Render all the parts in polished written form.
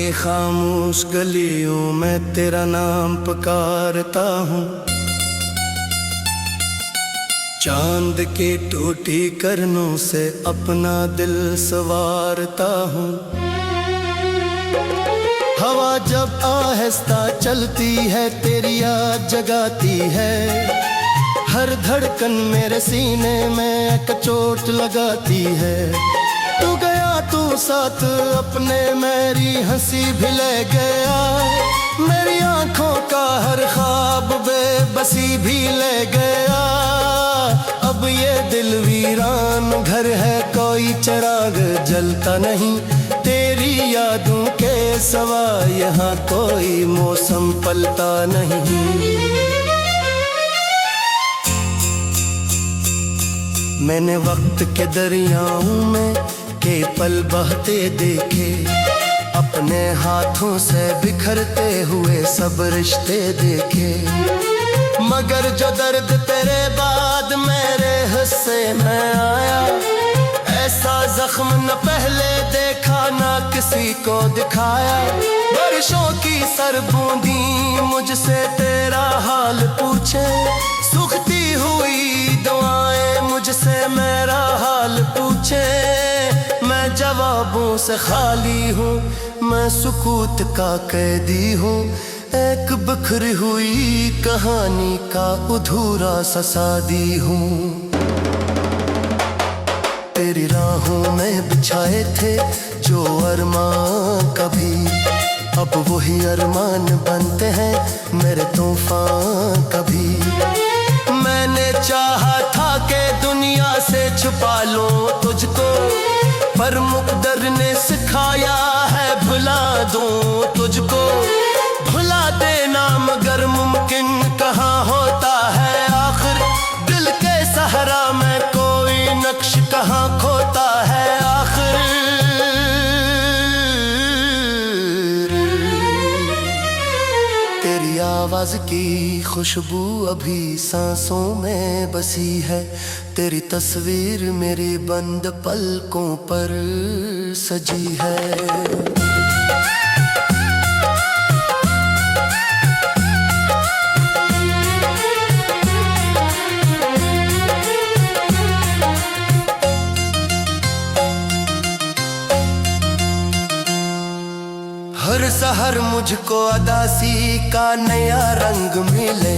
के खामोश गलियों में तेरा नाम पुकारता हूँ, चांद के टूटी करनों से अपना दिल संवारता हूँ। हवा जब आहिस्ता चलती है तेरी याद जगाती है, हर धड़कन मेरे सीने में एक चोट लगाती है। तू गया तू साथ अपने मेरी हंसी भी ले गया, मेरी आंखों का हर ख्वाब बेबसी भी ले गया। अब ये दिल वीरान घर है, कोई चिराग जलता नहीं, तेरी यादों के सिवा यहाँ कोई मौसम पलता नहीं। मैंने वक्त के दरियाओं में के पल बहते देखे, अपने हाथों से बिखरते हुए सब रिश्ते देखे, मगर जो दर्द तेरे बाद मेरे हिस्से में आया, ऐसा जख्म न पहले देखा ना किसी को दिखाया। बारिशों की सरबूंदी मुझसे तेरा हाल पूछे, सूखती हुई दुआएं मुझसे मेरा हाल पूछे। मैं जवाबों से खाली हूँ, मैं सुकूत का कैदी हूँ, एक बिखरी हुई कहानी का अधूरा सा सादी हूँ। तेरी राहों में बिछाए थे जो अरमान कभी, अब वही अरमान बनते हैं मेरे तूफान कभी। मैंने चाहा था कि दुनिया से छुपा लूं तुझको, पर मुक़द्दर ने सिखाया है भुला दूं तुझको। भुला देना मगर मुमकिन कहाँ होता है आखिर, दिल के सहरा में कोई नक्श कहाँ खोता है आखिर। तेरी आवाज की खुशबू अभी सांसों में बसी है, तेरी तस्वीर मेरी बंद पलकों पर सजी है। हर सहर मुझको अदासी का नया रंग मिले,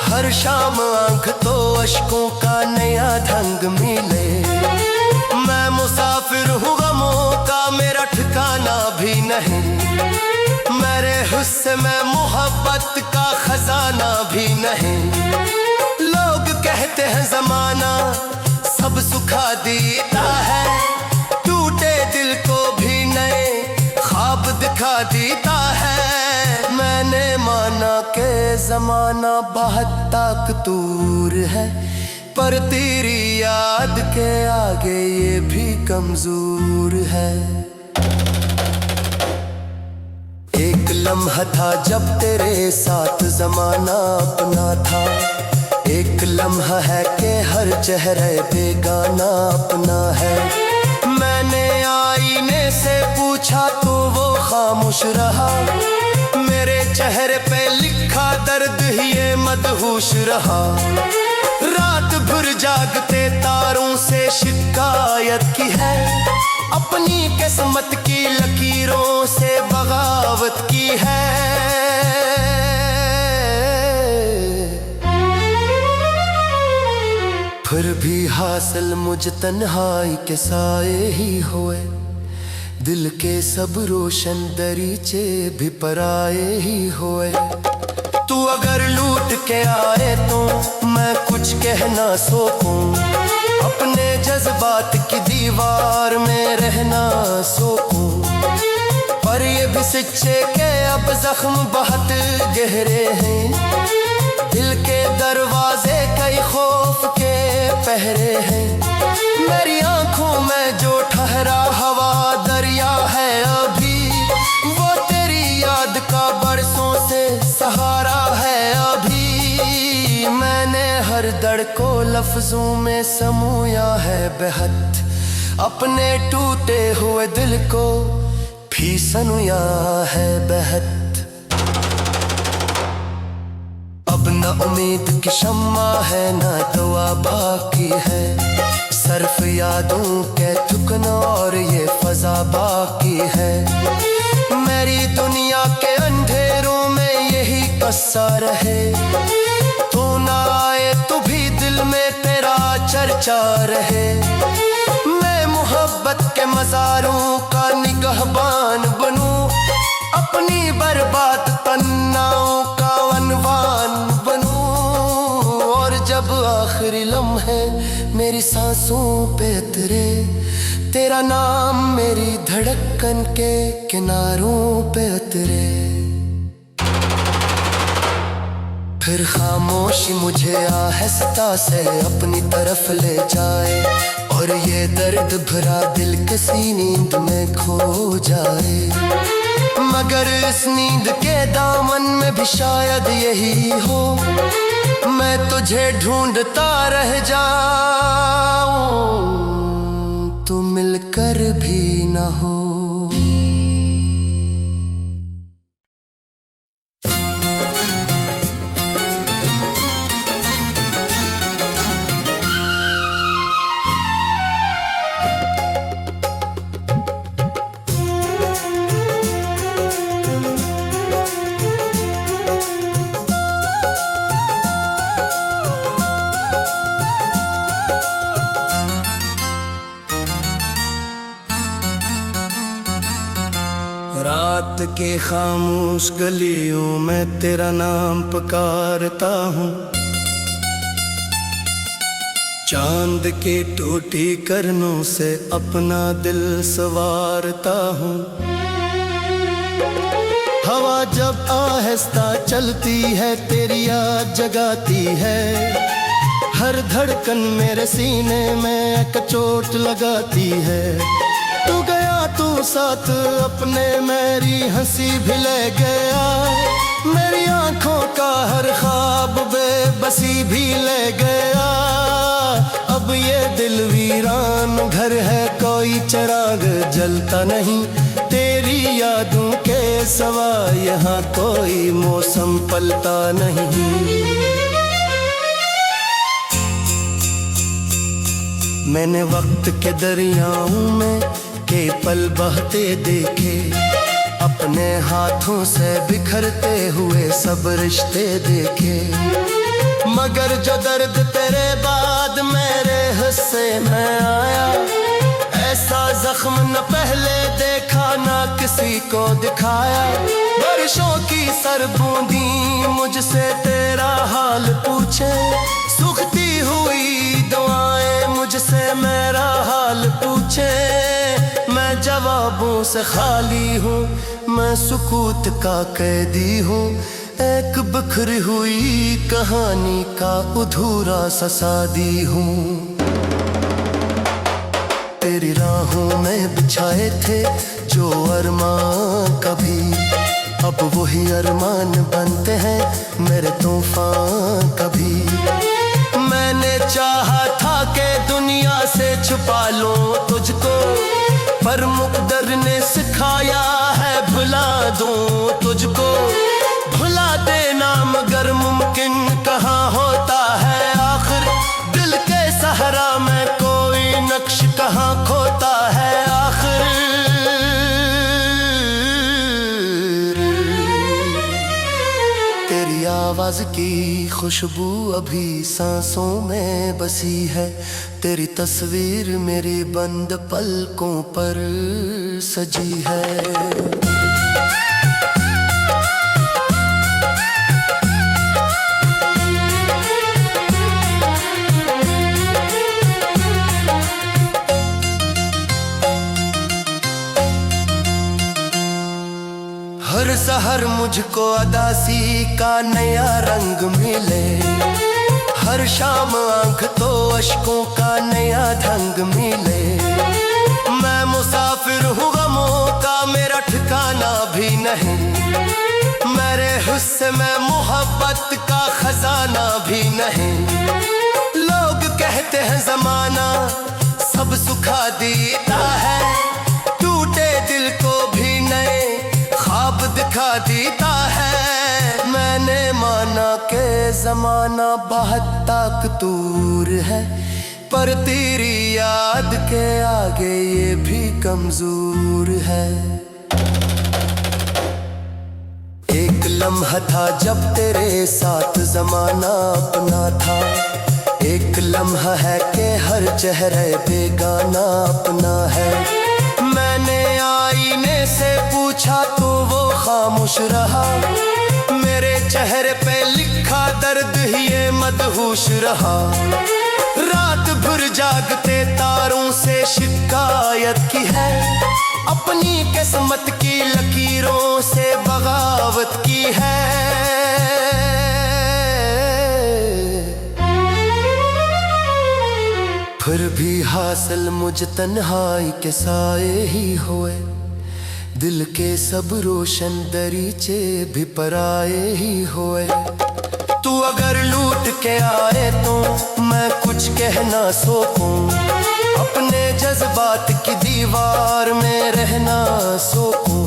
हर शाम आंख तो अश्कों का नया ढंग मिले। मैं मुसाफिर हूँ गमों का, मेरा ठिकाना भी नहीं, मेरे हिस्से में मोहब्बत का खजाना भी नहीं। लोग कहते हैं जमाना सब सुखा देता है, टूटे दिल को भी नए ख्वाब दिखा देता है। मैंने माना कि जमाना बहुत ताकतूर है, पर तेरी याद के आगे ये भी कमजोर है। एक लम्हा था जब तेरे साथ जमाना अपना था, एक लम्हा है कि हर चेहरे बेगाना अपना है। मैंने आईने से पूछा तो वो खामोश रहा, मेरे चेहरे पे लिखा दर्द ही ये मदहोश रहा। रात भर जागते तारों से शिकायत की है, अपनी किस्मत की लकीरों से बगावत की है। फिर भी हासिल मुझ तन्हाई के साए ही हुए, दिल के सब रोशन दरीचे भी पराए ही हुए। तू अगर लूट के आए तो मैं कुछ कह ना सकूं, अपने जज्बात की दीवार में रहना सकूं। पर ये भी सच्चे के अब जख्म बहुत गहरे हैं, दिल के दरवाजे कई खौफ के पहरे हैं। मेरी आंखों में जो ठहरा हवा दरिया है अभी, वो तेरी याद का बरसों से सहारा है अभी। मैंने हर दर्द को लफ्जों में समोया है बेहद, अपने टूटे हुए दिल को भी सनुया है बहत। अब न उम्मीद की शम्मा है, न दुआ बाकी है, सर्फ यादों के ठुकना और ये फजा बाकी है। मेरी दुनिया के अंधेरों में यही कस्सा रहे, तू ना आए तो भी दिल में तेरा चर्चा रहे। मैं मोहब्बत के मज़ारों का निगहबान बनूं, अपनी बर्बाद तन्नाओं का अनवान बनूं। और जब आखिरी लम्हे मेरी सांसों पे उतरे, तेरा नाम मेरी धड़कन के किनारों पे उतरे। फिर खामोशी मुझे आहिस्ता से अपनी तरफ ले जाए, और ये दर्द भरा दिल किसी नींद में खो जाए। मगर इस नींद के दामन में भी शायद यही हो, मैं तुझे ढूंढता रह जाऊं, तू मिलकर भी न हो। रात के खामोश गलियों में तेरा नाम पुकारता हूँ, चांद के टूटी करनों से अपना दिल संवारता हूँ। हवा जब आहिस्ता चलती है तेरी याद जगाती है, हर धड़कन मेरे सीने में एक चोट लगाती है। तू गया तू साथ अपने मेरी हंसी भी ले गया, मेरी आंखों का हर ख्वाब बेबसी भी ले गया। अब ये दिल वीरान घर है, कोई चिराग जलता नहीं, तेरी यादों के सिवा यहाँ कोई मौसम पलता नहीं। मैंने वक्त के दरियाओं में के पल बहते देखे, अपने हाथों से बिखरते हुए सब रिश्ते देखे। मगर जो दर्द तेरे बाद मेरे हिस्से में आया, ऐसा जख्म न पहले देखा ना किसी को दिखाया। बारिशों की सरबूंदी मुझसे तेरा हाल पूछे, सूखती हुई दुआएं मुझसे मेरा हाल पूछे। मैं जवाबों से खाली हूँ, मैं सुकूत का कैदी हूँ, एक बिखरी हुई कहानी का अधूरा सा सादी हूँ। तेरी राहों में बिछाए थे जो अरमान कभी, अब वही अरमान बनते हैं मेरे तूफान कभी। मैंने चाहा था कि दुनिया से छुपा लूं तुझको, पर मुक़द्दर ने सिखाया है भुला दूं तुझको। भुला देना मगर मुमकिन कहाँ होता है आखिर, दिल के सहरा में कोई नक्श कहाँ खोता है आखिर। तेरी आवाज़ की खुशबू अभी सांसों में बसी है, तेरी तस्वीर मेरी बंद पलकों पर सजी है। हर सहर मुझको अदासी का नया रंग मिले, हर शाम आंख तो अश्कों का नया ढंग मिले। मैं मुसाफिर हूँ गमों का, मेरा ठिकाना भी नहीं, मेरे हिस्से में मोहब्बत का खजाना भी नहीं। लोग कहते हैं जमाना सब सुखा देता है, टूटे दिल को भी नहीं दिखा देता है। मैंने माना के जमाना बहुत ताकतूर है, पर तेरी याद के आगे ये भी कमजोर है। एक लम्हा था जब तेरे साथ जमाना अपना था, एक लम्हा है कि हर चेहरे बेगाना अपना है। मैंने आईने से पूछा तो वो खामोश रहा, मेरे चेहरे पे लिखा दर्द ही ये मदहोश रहा। रात भर जागते तारों से शिकायत की है, अपनी किस्मत की लकीरों से बगावत की है। फिर भी हासिल मुझ तन्हाई के साए ही हुए, दिल के सब रोशन दरीचे भी पराए ही हुए। तू अगर लूट के आए तो मैं कुछ कह ना सकूं, अपने जज्बात की दीवार में रहना सकूं।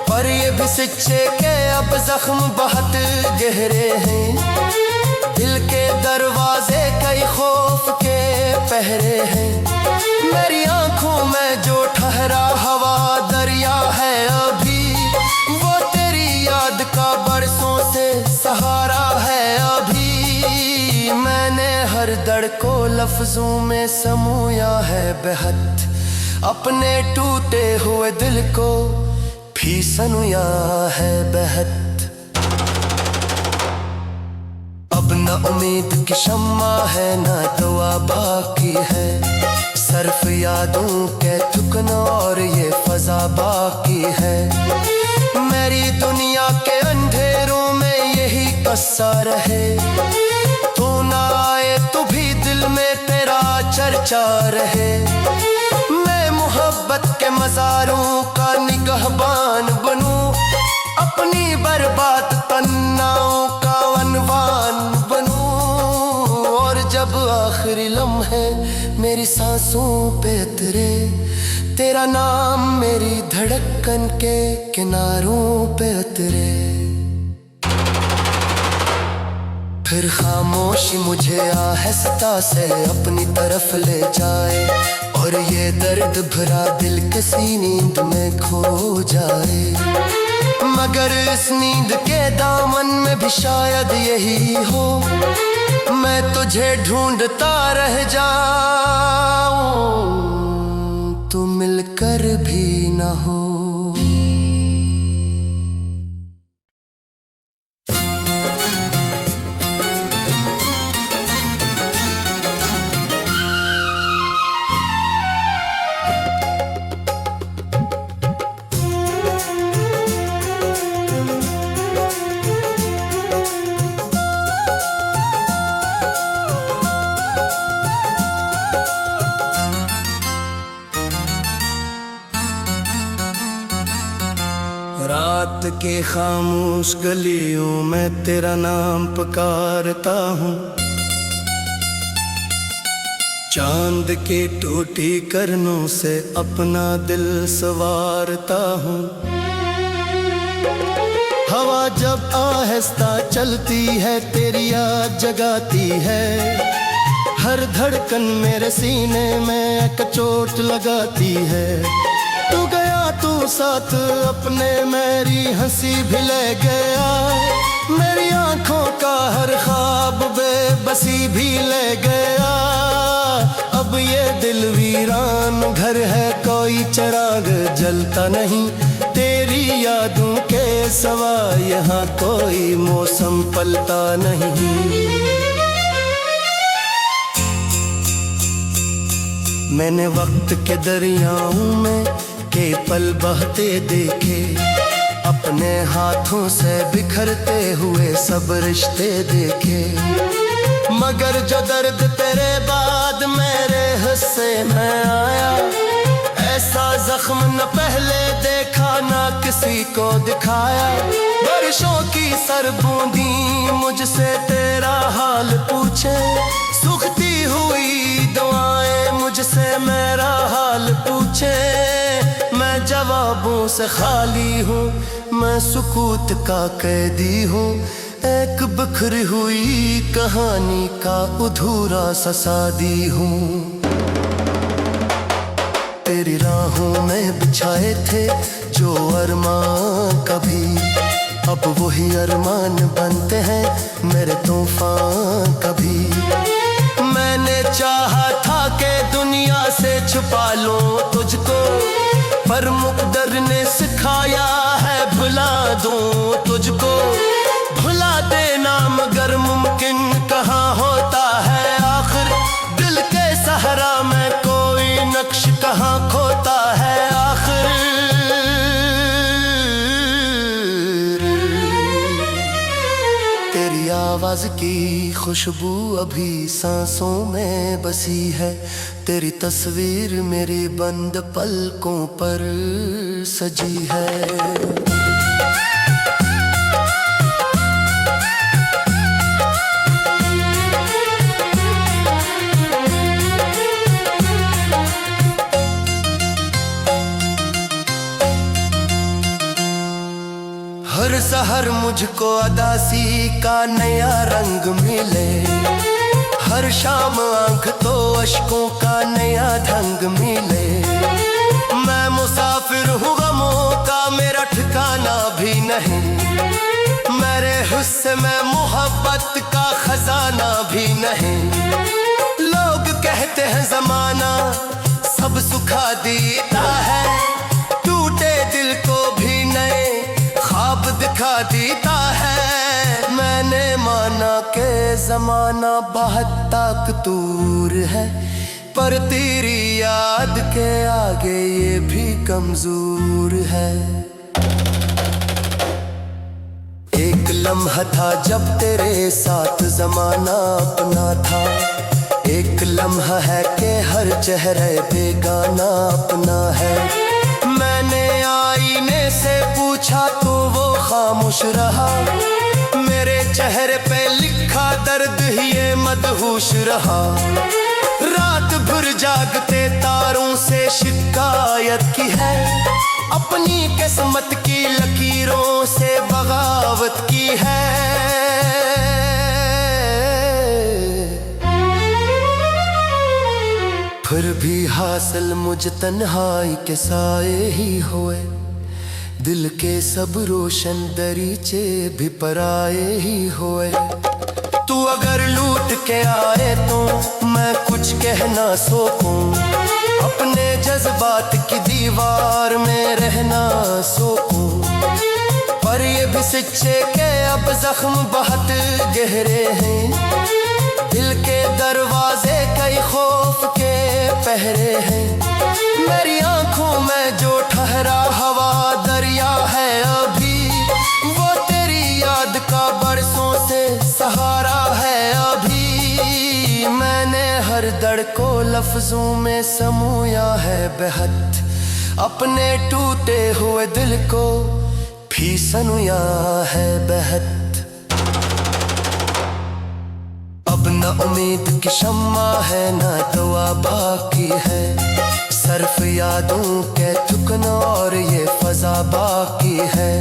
पर ये भी सच्चे के अब जख्म बहुत गहरे हैं, दिल के दरवाजे कई खौफ के पहरे हैं। मेरी आंखों में जो ठहरा हवा दरिया है अभी, वो तेरी याद का बरसों से सहारा है अभी। मैंने हर दर्द को लफ्जों में समूया है बेहद, अपने टूटे हुए दिल को भी सनुया है बेहद। अब न उम्मीद की शम्मा है न दुआ बाकी है, सर्फ यादों के थुकना और ये फजा बाकी है। मेरी दुनिया के अंधेरों में यही कस्सा रहे, तू ना आए तो भी दिल में तेरा चर्चा रहे। मैं मोहब्बत के मज़ारों का निगहबान बनूं, अपनी बर्बाद तन्नाओं का अनवान बनूं। और जब आखिरी लम्हे मेरी सांसों पे उतरे, तेरा नाम मेरी धड़कन के किनारों पे उतरे। फिर खामोशी मुझे आहिस्ता से अपनी तरफ ले जाए, और ये दर्द भरा दिल किसी नींद में खो जाए। मगर इस नींद के दामन में भी शायद यही हो, मैं तुझे ढूंढता रह जाऊं, तू मिलकर भी ना हो। रात के खामोश गलियों में तेरा नाम पुकारता हूँ, चांद के टूटी करनों से अपना दिल संवारता हूँ। हवा जब आहिस्ता चलती है तेरी याद जगाती है, हर धड़कन मेरे सीने में एक चोट लगाती है। तू गया तू साथ अपने मेरी हंसी भी ले गया, मेरी आंखों का हर ख्वाब बेबसी भी ले गया। अब ये दिल वीरान घर है, कोई चिराग जलता नहीं, तेरी यादों के सिवा यहाँ कोई मौसम पलता नहीं। मैंने वक्त के दरियाओं में के पल बहते देखे, अपने हाथों से बिखरते हुए सब रिश्ते देखे। मगर जो दर्द तेरे बाद मेरे हिस्से में आया, ऐसा जख्म न पहले देखा ना किसी को दिखाया। बारिशों की सरबूंदी मुझसे तेरा हाल पूछे, सूखती हुई दुआएं मुझसे मेरा हाल पूछे। मैं जवाबों से खाली हूँ, मैं सुकूत का कैदी हूँ, एक बिखरी हुई कहानी का अधूरा सा सादी हूँ। तेरी राहों में बिछाए थे जो अरमान कभी, अब वही अरमान बनते हैं मेरे तूफान कभी। मैंने चाहा था कि दुनिया से छुपा लूं तुझको, पर मुक़द्दर ने सिखाया है भुला दूं तुझको। भुला देना मगर मुमकिन कहाँ होता है आखिर, दिल के सहरा में कोई नक्श कहाँ खोता है आखिर। तेरी आवाज की खुशबू अभी सांसों में बसी है, तेरी तस्वीर मेरी बंद पलकों पर सजी है। हर सहर मुझको अदासी का नया रंग मिले, हर शाम आंख तो अश्कों का नया ढंग मिले। मैं मुसाफिर हूँ गमों का, मेरा ठिकाना भी नहीं, मेरे हिस्से में मोहब्बत का खजाना भी नहीं। लोग कहते हैं जमाना सब सुखा देता है, टूटे दिल को भी नए ख्वाब दिखा देता है। मैंने माना कि जमाना बहुत ताकतूर है, पर तेरी याद के आगे ये भी कमजोर है। एक लम्हा था जब तेरे साथ जमाना अपना था, एक लम्हा है कि हर चेहरे बेगाना अपना है। मैंने आईने से पूछा तो वो खामोश रहा, मेरे चेहरे पे लिखा दर्द ही ये मदहोश रहा। रात भर जागते तारों से शिकायत की है, अपनी किस्मत की लकीरों से बगावत की है। फिर भी हासिल मुझ तन्हाई के साए ही हुए, दिल के सब रोशन दरीचे भी पराए ही हुए। तू अगर लूट के आए तो मैं कुछ कह ना सकूं, अपने जज्बात की दीवार में रहना सकूं। पर ये भी सच्चे के अब जख्म बहुत गहरे हैं, दिल के दरवाजे कई खौफ के पहरे हैं। मेरी आंखों में जो ठहरा हवा दरिया है अभी, वो तेरी याद का बरसों से सहारा है अभी। मैंने हर दर्द को लफ्जों में समूया है बेहद, अपने टूटे हुए दिल को भी सनुया है बेहद। अब न उम्मीद की शम्मा है न दुआ बाकी है, सर्फ यादों के ठुकना और ये फजा बाकी है।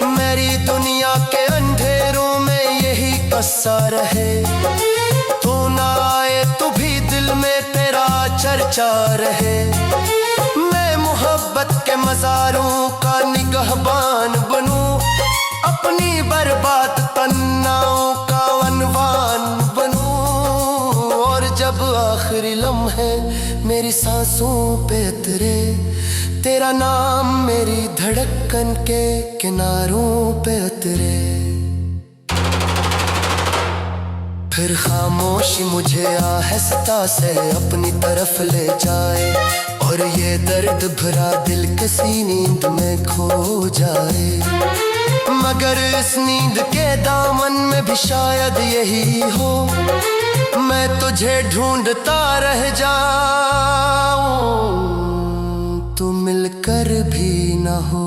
मेरी दुनिया के अंधेरों में यही कस्सा रहे, तू ना आए तो भी दिल में तेरा चर्चा रहे। मैं मोहब्बत के मज़ारों का निगहबान बनूं, अपनी बर्बाद तन्नाओं का अनवान बनूं। और जब आखिरी लम्हे मेरी सांसों पे उतरे, तेरा नाम मेरी धड़कन के किनारों पे उतरे। फिर खामोशी मुझे आहिस्ता से अपनी तरफ ले जाए, और ये दर्द भरा दिल किसी नींद में खो जाए। मगर इस नींद के दामन में भी शायद यही हो, मैं तुझे ढूंढता रह जाऊं, तू मिलकर भी ना हो।